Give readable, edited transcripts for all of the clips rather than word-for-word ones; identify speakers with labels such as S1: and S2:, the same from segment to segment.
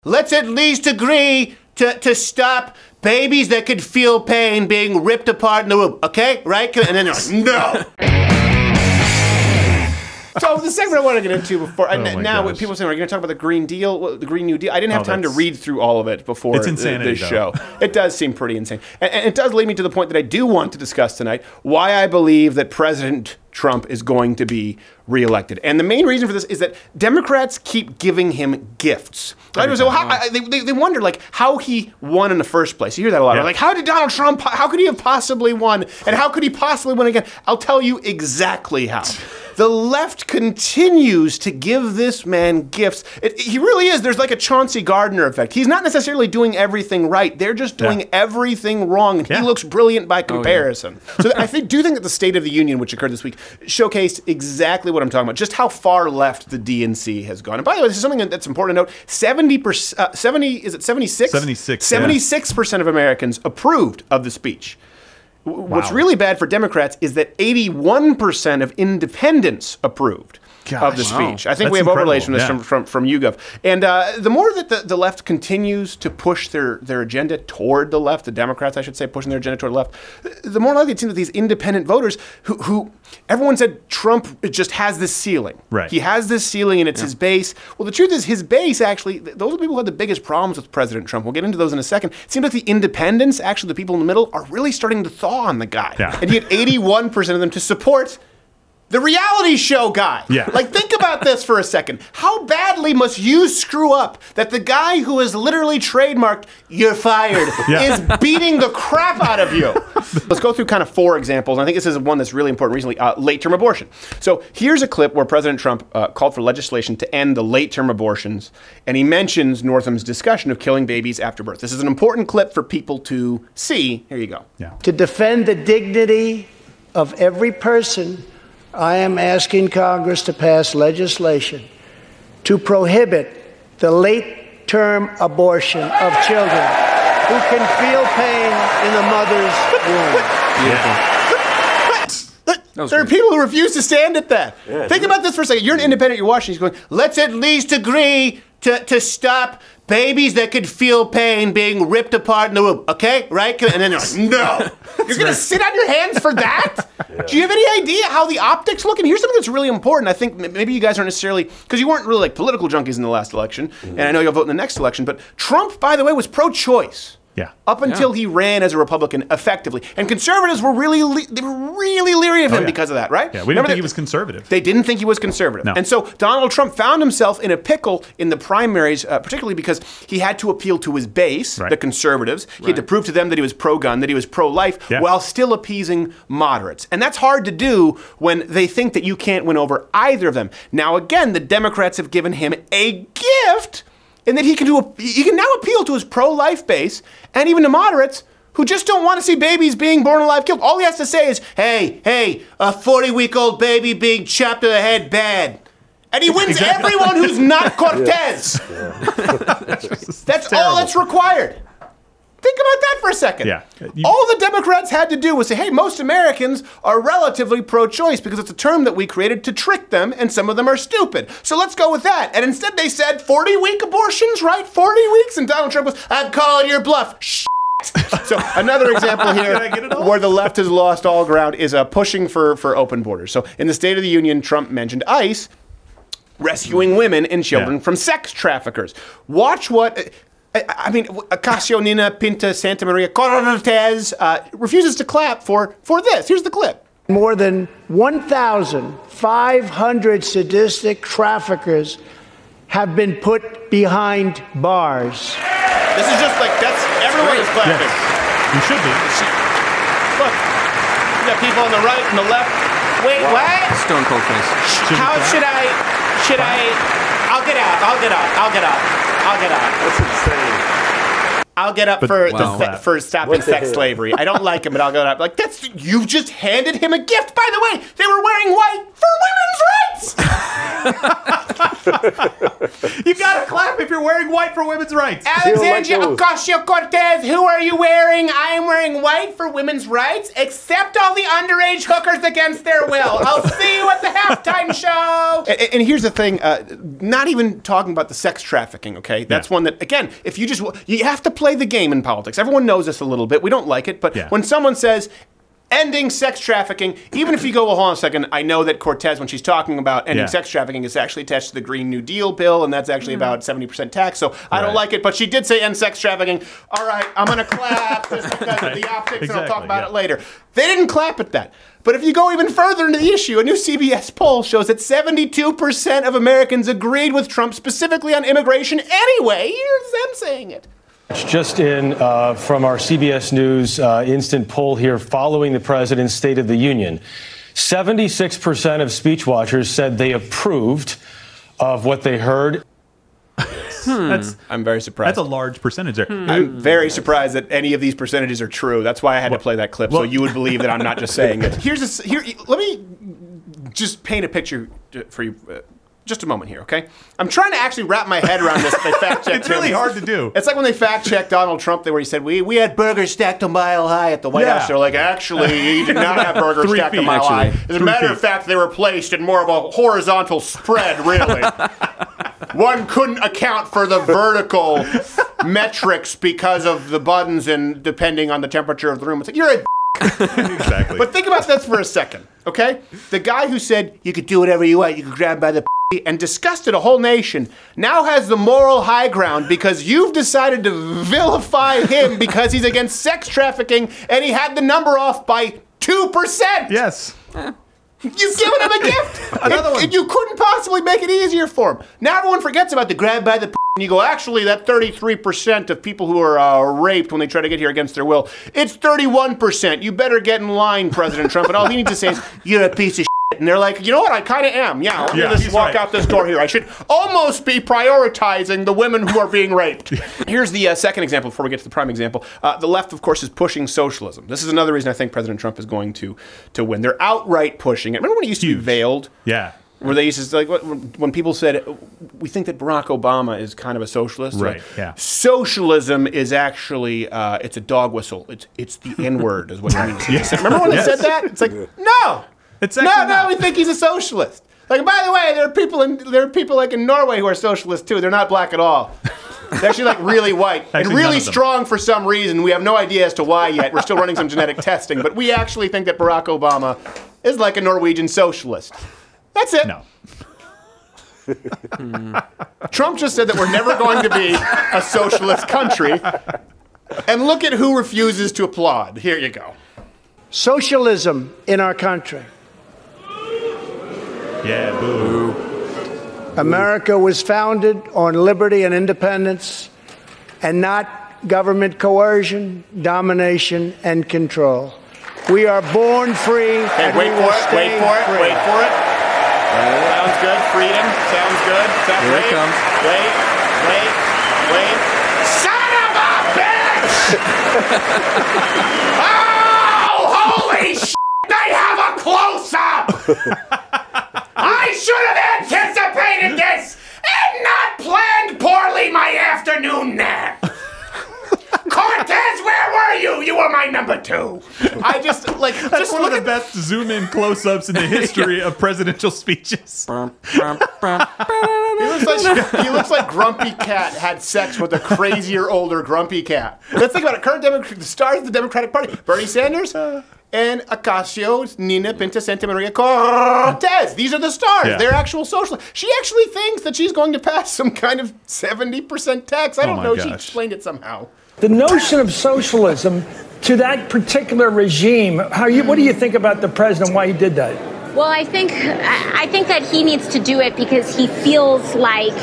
S1: let's at least agree to stop babies that could feel pain being ripped apart in the womb, okay? Right? And then they're like, no. So the segment I want to get into before, now people saying, are you going to talk about the Green Deal, the Green New Deal? I didn't have time to read through all of it before this show. It does seem pretty insane. And it does lead me to the point that I do want to discuss tonight, why I believe that President Trump is going to be reelected. And the main reason for this is that Democrats keep giving him gifts. They wonder, like, how he won in the first place. You hear that a lot. Like, how did Donald Trump, how could he have possibly won? And how could he possibly win again? I'll tell you exactly how. The left continues to give this man gifts. He really is. There's like a Chauncey Gardner effect. He's not necessarily doing everything right. They're just doing everything wrong. And he looks brilliant by comparison. So I do think that the State of the Union, which occurred this week, showcased exactly what I'm talking about, just how far left the DNC has gone. And by the way, this is something that's important to note. 76% of Americans approved of the speech. What's really bad for Democrats is that 81% of independents approved of the speech. I think we have overlays from this from YouGov. And the more that the left continues to push their agenda toward the left, the Democrats, I should say, pushing their agenda toward the left, the more likely it seems that these independent voters who everyone said Trump just has this ceiling. Right. He has this ceiling and it's his base. Well, the truth is his base, actually, those are the people who had the biggest problems with President Trump. We'll get into those in a second. It seems like the independents, actually the people in the middle, are really starting to thaw on the guy. Yeah. And you get 81% of them to support the reality show guy. Yeah. Like, think about this for a second. How badly must you screw up that the guy who has literally trademarked, "You're fired," is beating the crap out of you? Let's go through kind of 4 examples. I think this is one that's really important recently, late-term abortion. So here's a clip where President Trump called for legislation to end the late-term abortions, and he mentions Northam's discussion of killing babies after birth. This is an important clip for people to see. Here you go. Yeah.
S2: To defend the dignity of every person, I am asking Congress to pass legislation to prohibit the late-term abortion of children who can feel pain in the mother's womb.
S1: There are people who refuse to stand at that. Think about this for a second. You're an independent, you're watching, he's going, let's at least agree to stop babies that could feel pain being ripped apart in the womb, okay? Right? And then they're like, no. You're going to sit on your hands for that? Do you have any idea how the optics look? And here's something that's really important. I think maybe you guys aren't necessarily, because you weren't really like political junkies in the last election, and I know you'll vote in the next election, but Trump, by the way, was pro-choice. Yeah. Up until he ran as a Republican effectively. And conservatives were really leery of him because of that, right?
S3: Yeah, we didn't think he was conservative.
S1: They didn't think he was conservative. No. And so Donald Trump found himself in a pickle in the primaries, particularly because he had to appeal to his base, the conservatives. He had to prove to them that he was pro-gun, that he was pro-life, while still appeasing moderates. And that's hard to do when they think that you can't win over either of them. Now, again, the Democrats have given him a gift, and that he can now appeal to his pro-life base and even to moderates who just don't want to see babies being born alive killed. All he has to say is, hey, a 40-week-old baby being chopped to the head, bad. And he wins everyone who's not Cortez. That's all that's required. Think about that for a second. Yeah. All the Democrats had to do was say, hey, most Americans are relatively pro-choice because it's a term that we created to trick them, and some of them are stupid. So let's go with that. And instead they said 40-week abortions, right? 40 weeks? And Donald Trump was, I'm calling your bluff. So another example here where the left has lost all ground is pushing for open borders. So in the State of the Union, Trump mentioned ICE rescuing women and children from sex traffickers. Watch what... I mean, Ocasio Nina Pinta Santa Maria Cortez refuses to clap for this. Here's the clip.
S2: More than 1,500 sadistic traffickers have been put behind bars.
S1: This is just like, everyone is clapping.
S3: Yes. You should be.
S1: Look, you got people on the right and the left. Wait, what?
S4: Stone cold face.
S1: How should I, I'll get out. That's insane. I'll get up for stopping sex slavery. I don't like him, but I'll get up. Like, you just handed him a gift. By the way, they were wearing white for women's rights.
S3: You gotta clap if you're wearing white for women's rights.
S1: Alexandria Ocasio-Cortez, who are you wearing? I am wearing white for women's rights. Accept all the underage hookers against their will. I'll see you at the halftime show. And here's the thing, not even talking about the sex trafficking, okay? That's one that, again, if you have to play the game in politics. Everyone knows this a little bit. We don't like it, but when someone says ending sex trafficking, even if you go, well, hold on a second, I know that Cortez, when she's talking about ending sex trafficking, is actually attached to the Green New Deal bill, and that's actually about 70% tax, so I don't like it, but she did say end sex trafficking. All right, I'm going to clap just because of the optics, and I'll talk about it later. They didn't clap at that. But if you go even further into the issue, a new CBS poll shows that 72% of Americans agreed with Trump, specifically on immigration anyway. Here's them saying it.
S4: Just in from our CBS News instant poll here following the president's State of the Union, 76% of speech watchers said they approved of what they heard.
S1: I'm very surprised.
S3: That's a large percentage there.
S1: I'm very surprised that any of these percentages are true. That's why I had to play that clip, so you would believe that I'm not just saying it. Let me just paint a picture for you. Just a moment here, okay? I'm trying to actually wrap my head around this. They fact checked.
S3: It's really hard to do.
S1: It's like when they fact checked Donald Trump, where he said we had burgers stacked a mile high at the White House. They're like, actually, he did not have burgers stacked a mile high. As a matter of fact, they were placed in more of a horizontal spread, really. One couldn't account for the vertical metrics because of the buttons and depending on the temperature of the room. It's like, you're a
S3: Exactly.
S1: But think about this for a second, okay? The guy who said you could do whatever you want, you could grab by the and disgusted a whole nation, now has the moral high ground because you've decided to vilify him because he's against sex trafficking and he had the number off by 2%.
S3: Yes.
S1: You've given him a gift. Another one. You couldn't possibly make it easier for him. Now everyone forgets about the grab by the and you go, actually, that 33% of people who are raped when they try to get here against their will, it's 31%. You better get in line, President Trump. And all he needs to say is, you're a piece of shit. And they're like, you know what, I kind of am. Yeah, let me just walk out this door here. I should almost be prioritizing the women who are being raped. Here's the second example before we get to the prime example. The left, of course, is pushing socialism. This is another reason I think President Trump is going to win. They're outright pushing it. Remember when it used to be veiled? Yeah. Where they used to, like, when people said, we think that Barack Obama is kind of a socialist. Right, yeah. Socialism is actually, it's a dog whistle. It's the N-word is what it means. Yes. Remember when they said that? It's like, no. No, we think he's a socialist. Like, by the way, there are people like in Norway who are socialists too. They're not black at all. They're actually like really white and really strong for some reason. We have no idea as to why yet. We're still running some genetic testing, but we actually think that Barack Obama is like a Norwegian socialist. That's it. No. Trump just said that we're never going to be a socialist country. And look at who refuses to applaud. Here you go.
S2: Socialism in our country.
S3: Yeah, boo.
S2: America was founded on liberty and independence and not government coercion, domination, and control. We are born free.
S1: Hey, wait for it, wait for it, wait for it. Sounds good. Freedom. Sounds good. Here it comes. Wait. Son of a bitch! Oh, holy shit! They have a close-up! I should have anticipated this and not planned poorly my afternoon nap. Cortez, where were you? You were my number 2. I just, like...
S3: That's one of the best zoom-in close-ups in the history of presidential speeches.
S1: He looks like Grumpy Cat had sex with a crazier, older Grumpy Cat. Let's think about it. The stars of the Democratic Party. Bernie Sanders and Ocasio, Nina Pinta Santa Maria Cortez. These are the stars. Yeah. They're actual socialists. She actually thinks that she's going to pass some kind of 70% tax. I don't know. She explained it somehow.
S5: The notion of socialism to that particular regime, what do you think about the president, why he did that?
S6: Well, I think that he needs to do it because he feels like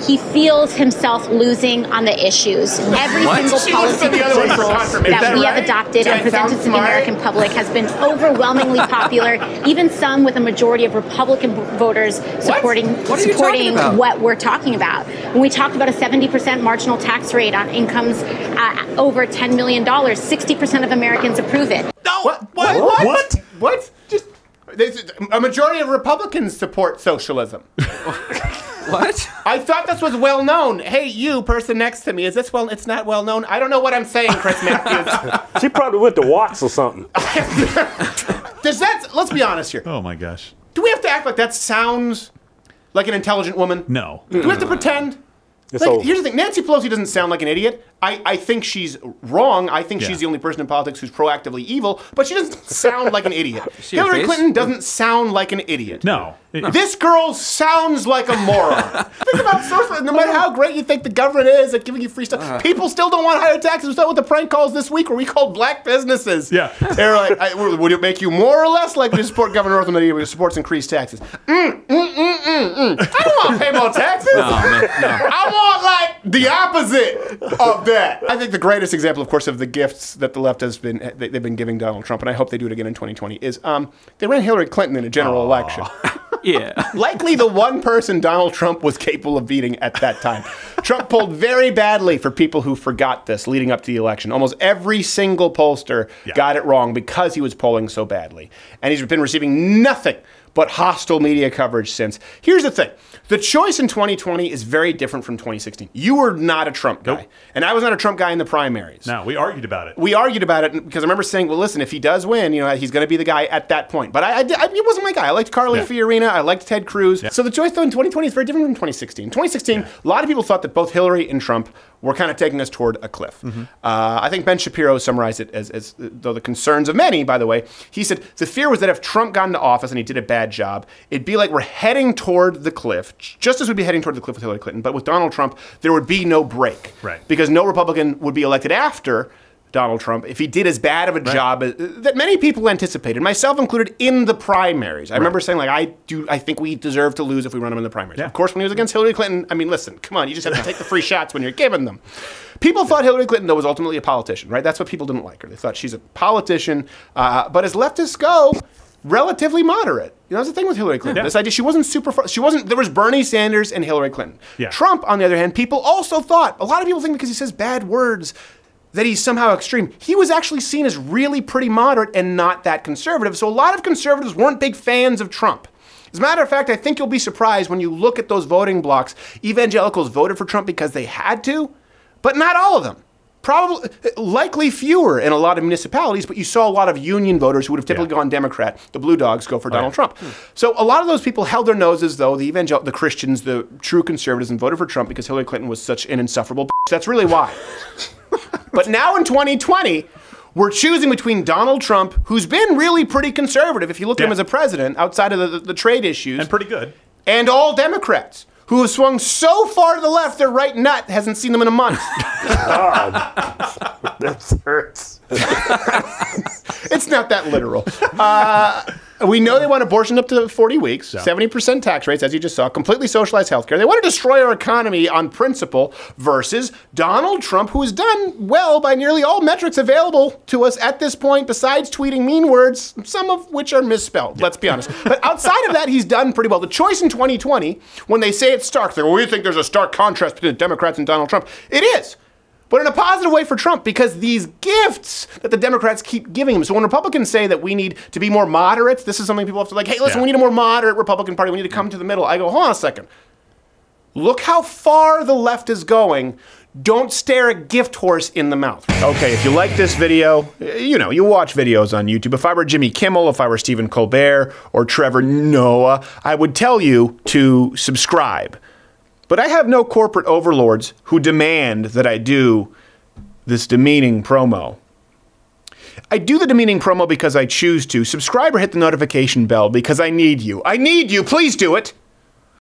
S6: he feels himself losing on the issues. Every single policy proposal that we have adopted and presented to the American public has been overwhelmingly popular, even some with a majority of Republican voters supporting what we're talking about. When we talked about a 70% marginal tax rate on incomes over $10 million, 60% of Americans approve it.
S1: No. What? Just a majority of Republicans support socialism. What? I thought this was well known. Hey, you person next to me, is this well? It's not well known. I don't know what I'm saying, Chris Matthews.
S7: She probably went to Watts or something.
S1: Does that? Let's be honest here.
S3: Oh my gosh.
S1: Do we have to act like that sounds like an intelligent woman?
S3: No.
S1: Do we have to pretend? Like, here's the thing. Nancy Pelosi doesn't sound like an idiot. I think she's wrong. I think she's the only person in politics who's proactively evil, but she doesn't sound like an idiot. Hillary Clinton doesn't sound like an idiot.
S3: No.
S1: This girl sounds like a moron. Think about socialism. No matter how great you think the government is at giving you free stuff, people still don't want higher taxes. We started with the prank calls this week where we called black businesses.
S3: Yeah.
S1: They're like, would it make you more or less likely to support Governor Northam than he supports increased taxes? I don't want to pay more taxes. No. I want, like, the opposite of that. I think the greatest example, of course, of the gifts that the left has been, they've been giving Donald Trump, and I hope they do it again in 2020, is they ran Hillary Clinton in a general election.
S8: Yeah.
S1: Likely the one person Donald Trump was capable of beating at that time. Trump polled very badly for people who forgot this leading up to the election. Almost every single pollster got it wrong because he was polling so badly. And he's been receiving nothing but hostile media coverage since. Here's the thing. The choice in 2020 is very different from 2016. You were not a Trump guy. Nope. And I was not a Trump guy in the primaries.
S3: No, we argued about it.
S1: We argued about it because I remember saying, well, listen, if he does win, you know, he's going to be the guy at that point. But he wasn't my guy. I liked Carly Fiorina. I liked Ted Cruz. Yeah. So the choice, though, in 2020 is very different from 2016. In 2016, a lot of people thought that both Hillary and Trump were kind of taking us toward a cliff. I think Ben Shapiro summarized it as though the concerns of many, by the way, he said the fear was that if Trump got into office and he did a bad job, it'd be like we're heading toward the cliff, just as we'd be heading toward the cliff with Hillary Clinton. But with Donald Trump, there would be no break.
S3: Right.
S1: Because no Republican would be elected after Donald Trump if he did as bad of a job that many people anticipated, myself included, in the primaries. I remember saying, like, I think we deserve to lose if we run him in the primaries. Of course, when he was against Hillary Clinton, I mean, listen, come on, you just have to take the free shots when you're given them. People thought Hillary Clinton, though, was ultimately a politician, right? That's what people didn't like her. They thought she's a politician, but as leftists go, relatively moderate. You know, that's the thing with Hillary Clinton. This idea, she wasn't there was Bernie Sanders and Hillary Clinton. Trump, on the other hand, people also thought, a lot of people think because he says bad words, that he's somehow extreme. He was actually seen as really pretty moderate and not that conservative. So a lot of conservatives weren't big fans of Trump. As a matter of fact, I think you'll be surprised when you look at those voting blocks. Evangelicals voted for Trump because they had to, but not all of them. Probably, likely fewer in a lot of municipalities, but you saw a lot of union voters who would have typically gone Democrat. The Blue Dogs go for Donald Trump. So a lot of those people held their noses, though, the Christians, the true conservatives, and voted for Trump because Hillary Clinton was such an insufferable bitch. That's really why. But now in 2020, we're choosing between Donald Trump, who's been really pretty conservative, if you look at him as a president, outside of the trade issues.
S3: And pretty good.
S1: And all Democrats, who have swung so far to the left, their right nut hasn't seen them in a month.
S7: God. That hurts.
S1: It's not that literal. We know they want abortion up to 40 weeks, 70% tax rates, as you just saw, completely socialized healthcare. They want to destroy our economy on principle versus Donald Trump, who has done well by nearly all metrics available to us at this point, besides tweeting mean words, some of which are misspelled, let's be honest. But outside of that, he's done pretty well. The choice in 2020, when they say it's stark, we think there's a stark contrast between the Democrats and Donald Trump. It is. But in a positive way for Trump, because these gifts that the Democrats keep giving him. So when Republicans say that we need to be more moderate, this is something people have to like, hey, listen, we need a more moderate Republican Party. We need to come to the middle. I go, hold on a second. Look how far the left is going. Don't stare a gift horse in the mouth. Okay, if you like this video, you know, you watch videos on YouTube. If I were Jimmy Kimmel, if I were Stephen Colbert or Trevor Noah, I would tell you to subscribe. But I have no corporate overlords who demand that I do this demeaning promo. I do the demeaning promo because I choose to. Subscribe or hit the notification bell because I need you. I need you. Please do it.